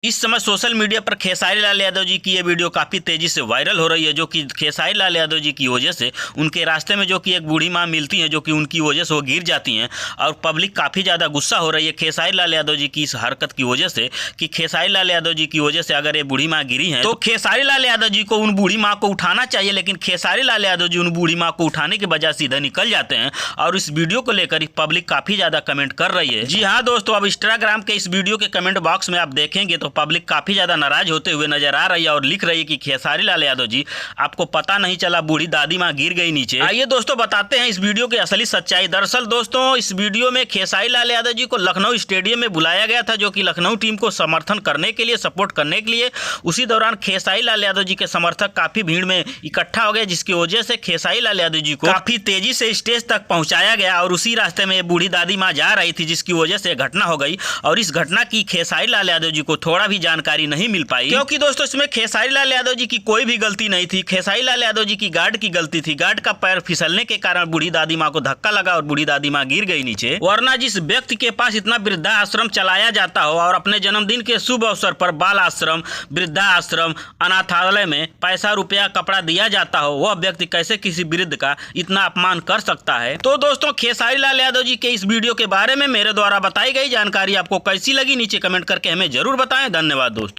इस समय social media पर खेसारी लाल यादव जी की ये वीडियो काफ़ी तेज़ी से वायरल हो रही है, जो कि खेसारी लाल यादव जी की वजह से उनके रास्ते में जो कि एक बूढ़ी माँ मिलती हैं, जो कि उनकी वजह से वो गिर जाती हैं और पब्लिक काफ़ी ज़्यादा गुस्सा हो रही है खेसारी लाल यादव जी की इस हरकत की वजह से कि खेसारी लाल यादव जी की वजह से अगर ये बूढ़ी माँ गिरी हैं तो खेसारी लाल यादव जी को उन बूढ़ी माँ को उठाना चाहिए, लेकिन खेसारी लाल यादव जी उन बूढ़ी माँ को उठाने के बजाय सीधा निकल जाते हैं और इस वीडियो को लेकर पब्लिक काफ़ी ज़्यादा कमेंट कर रही है। जी हाँ दोस्तों, अब इंस्टाग्राम के इस वीडियो के कमेंट बॉक्स में आप देखेंगे तो पब्लिक काफ़ी नाराज होते हुए नजर आ रही है और लिख रही है कि खेसारी लाल यादव जी, आपको पता नहीं चला बूढ़ी दादी माँ गिर गई नीचे। आइए दोस्तों बताते हैं इस वीडियो की असली सच्चाई। दरअसल दोस्तों, इस वीडियो में खेसारी लाल यादव जी को लखनऊ स्टेडियम में बुलाया गया था, जो कि लखनऊ टीम को समर्थन करने के लिए, सपोर्ट करने के लिए। उसी दौरान खेसारी लाल यादव जी के समर्थक काफी भीड़ में इकट्ठा हो गए, जिसकी वजह से खेसारी लाल यादव जी को काफी तेजी से स्टेज तक पहुंचाया गया और उसी रास्ते में बूढ़ी दादी माँ जा रही थी, जिसकी वजह से घटना हो गई। और इस घटना की खेसारी लाल यादव जी को थोड़ा भी जानकारी नहीं मिल पाई, क्योंकि दोस्तों इसमें खेसारी लाल यादव जी की कोई भी गलती नहीं थी। खेसारी लाल यादव जी की गार्ड की गलती थी। गार्ड का पैर फिसलने के कारण बूढ़ी दादी माँ को धक्का लगा और बूढ़ी दादी माँ गिर गई नीचे। वरना जिस व्यक्ति के पास इतना वृद्धा आश्रम चलाया जाता हो और अपने जन्मदिन के शुभ अवसर पर बाल आश्रम, वृद्धा आश्रम, अनाथालय में पैसा, रुपया, कपड़ा दिया जाता हो, वह व्यक्ति कैसे किसी वृद्ध का इतना अपमान कर सकता है। तो दोस्तों, खेसारी लाल यादव जी के इस वीडियो के बारे में मेरे द्वारा बताई गई जानकारी आपको कैसी लगी, नीचे कमेंट करके हमें जरूर बताएं। धन्यवाद दोस्तों।